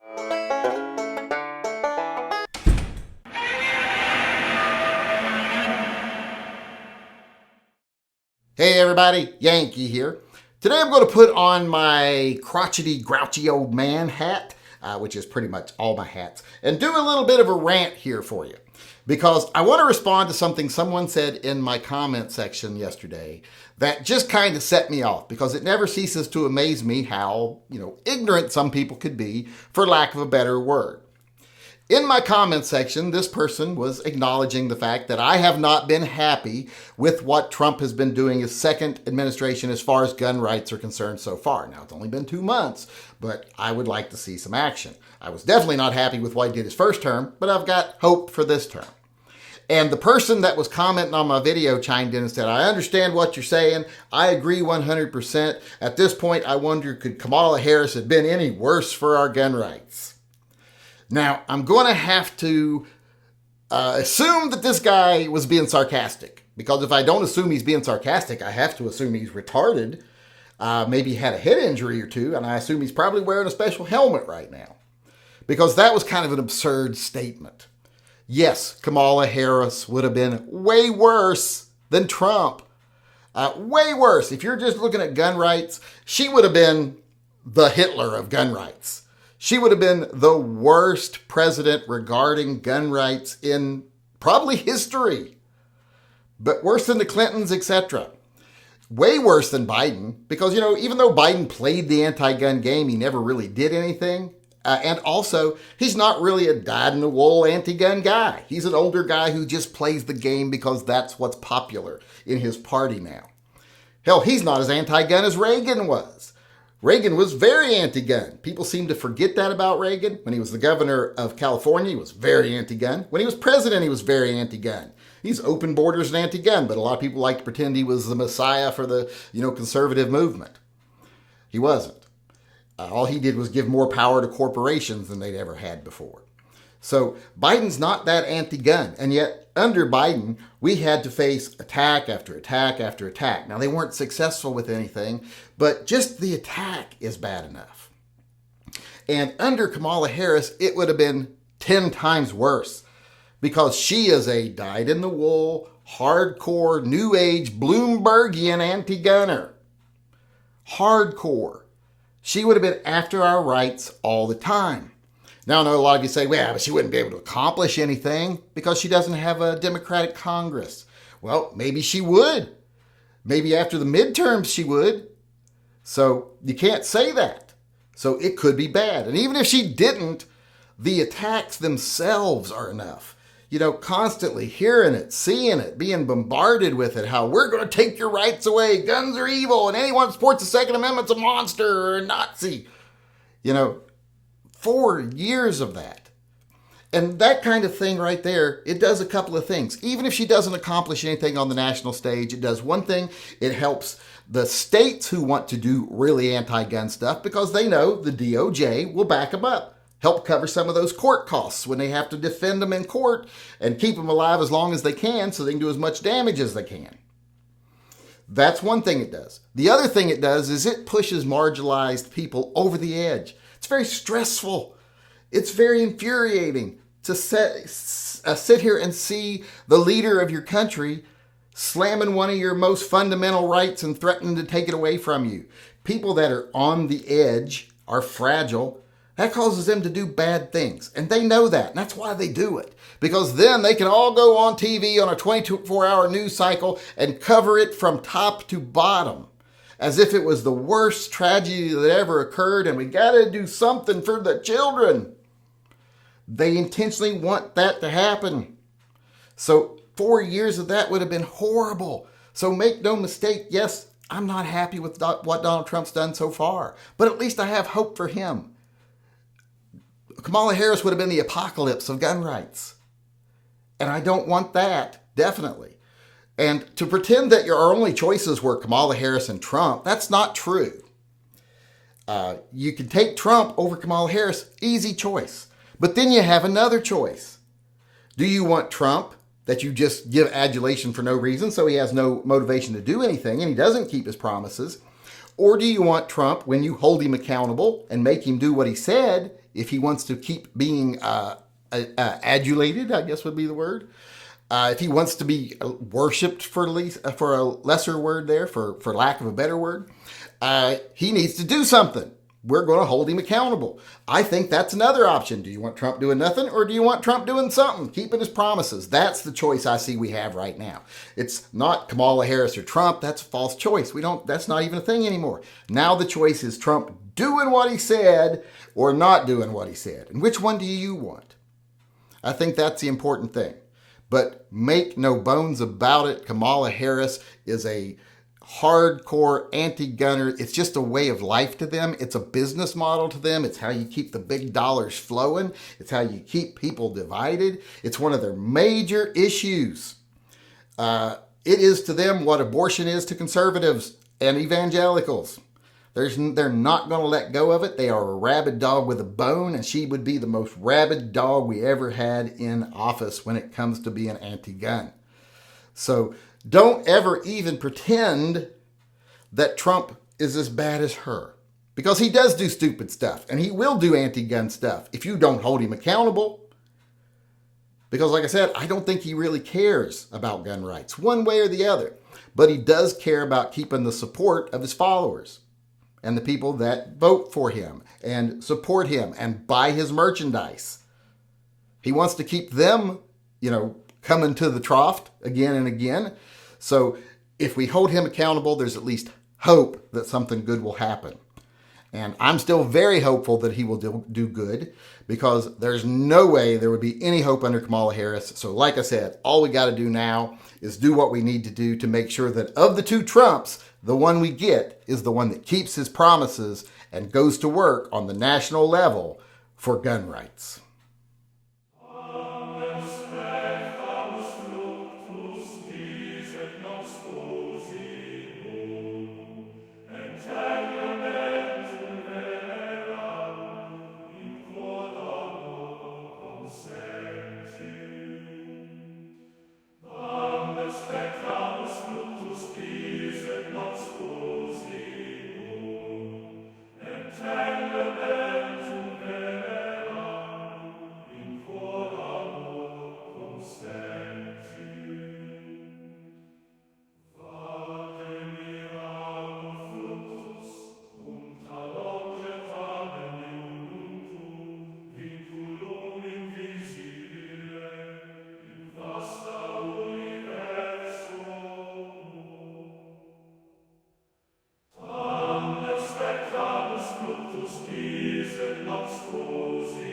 Hey everybody, Yankee here. Today I'm going to put on my crotchety, grouchy old man hat, which is pretty much all my hats, and do a little bit of a rant here for you. Because I want to respond to something someone said in my comment section yesterday that just kind of set me off, because it never ceases to amaze me how, ignorant some people could be, for lack of a better word. In my comment section, this person was acknowledging the fact that I have not been happy with what Trump has been doing his second administration as far as gun rights are concerned so far. Now, it's only been 2 months, but I would like to see some action. I was definitely not happy with what he did his first term, but I've got hope for this term. And the person that was commenting on my video chimed in and said, I understand what you're saying. I agree 100%. At this point, I wonder, could Kamala Harris have been any worse for our gun rights? Now, I'm going to have to assume that this guy was being sarcastic, because if I don't assume he's being sarcastic, I have to assume he's retarded, maybe had a head injury or two, and I assume he's probably wearing a special helmet right now, because that was kind of an absurd statement. Yes, Kamala Harris would have been way worse than Trump. Way worse. If you're just looking at gun rights, she would have been the Hitler of gun rights. She would have been the worst president regarding gun rights in probably history. But worse than the Clintons, etc. Way worse than Biden, because, even though Biden played the anti-gun game, he never really did anything. And also, he's not really a dyed-in-the-wool anti-gun guy. He's an older guy who just plays the game because that's what's popular in his party now. Hell, he's not as anti-gun as Reagan was. Reagan was very anti-gun. People seem to forget that about Reagan. When he was the governor of California, he was very anti-gun. When he was president, he was very anti-gun. He's open borders and anti-gun, but a lot of people like to pretend he was the messiah for the, conservative movement. He wasn't. All he did was give more power to corporations than they'd ever had before. So Biden's not that anti-gun, and yet under Biden, we had to face attack after attack after attack. Now, they weren't successful with anything, but just the attack is bad enough. And under Kamala Harris, it would have been 10 times worse, because she is a dyed-in-the-wool, hardcore, new age, Bloombergian anti-gunner. Hardcore. She would have been after our rights all the time. Now, I know a lot of you say, well, but she wouldn't be able to accomplish anything because she doesn't have a Democratic Congress. Well, maybe she would. Maybe after the midterms she would. So you can't say that. So it could be bad. And even if she didn't, the attacks themselves are enough. Constantly hearing it, seeing it, being bombarded with it, how we're going to take your rights away, guns are evil, and anyone who supports the Second Amendment's a monster or a Nazi. 4 years of that. And that kind of thing right there, it does a couple of things. Even if she doesn't accomplish anything on the national stage, it does one thing. It helps the states who want to do really anti-gun stuff, because they know the DOJ will back them up. Help cover some of those court costs when they have to defend them in court and keep them alive as long as they can so they can do as much damage as they can. That's one thing it does. The other thing it does is it pushes marginalized people over the edge. It's very stressful. It's very infuriating to sit here and see the leader of your country slamming one of your most fundamental rights and threatening to take it away from you. People that are on the edge are fragile. That causes them to do bad things. And they know that. And that's why they do it. Because then they can all go on TV on a 24-hour news cycle and cover it from top to bottom, as if it was the worst tragedy that ever occurred and we got to do something for the children. They intentionally want that to happen. So 4 years of that would have been horrible. So make no mistake, yes, I'm not happy with what Donald Trump's done so far, but at least I have hope for him. Kamala Harris would have been the apocalypse of gun rights. And I don't want that, definitely. And to pretend that your only choices were Kamala Harris and Trump, that's not true. You can take Trump over Kamala Harris, easy choice. But then you have another choice. Do you want Trump, that you just give adulation for no reason, so he has no motivation to do anything and he doesn't keep his promises? Or do you want Trump, when you hold him accountable and make him do what he said, if he wants to keep being adulated, I guess would be the word. If he wants to be worshipped, for a lesser word there, for lack of a better word, he needs to do something. We're going to hold him accountable. I think that's another option. Do you want Trump doing nothing, or do you want Trump doing something, keeping his promises? That's the choice I see we have right now. It's not Kamala Harris or Trump. That's a false choice. That's not even a thing anymore. Now the choice is Trump doing what he said or not doing what he said. And which one do you want? I think that's the important thing. But make no bones about it, Kamala Harris is a hardcore anti-gunner. It's just a way of life to them. It's a business model to them. It's how you keep the big dollars flowing. It's how you keep people divided. It's one of their major issues. It is to them what abortion is to conservatives and evangelicals. They're not going to let go of it. They are a rabid dog with a bone, and she would be the most rabid dog we ever had in office when it comes to being anti-gun. So don't ever even pretend that Trump is as bad as her, because he does do stupid stuff, and he will do anti-gun stuff if you don't hold him accountable. Because like I said, I don't think he really cares about gun rights one way or the other, but he does care about keeping the support of his followers and the people that vote for him and support him and buy his merchandise. He wants to keep them, coming to the trough again and again. So if we hold him accountable, there's at least hope that something good will happen. And I'm still very hopeful that he will do good, because there's no way there would be any hope under Kamala Harris. So like I said, all we got to do now is do what we need to do to make sure that of the two Trumps, the one we get is the one that keeps his promises and goes to work on the national level for gun rights. Spectamus fructus dies et non sposi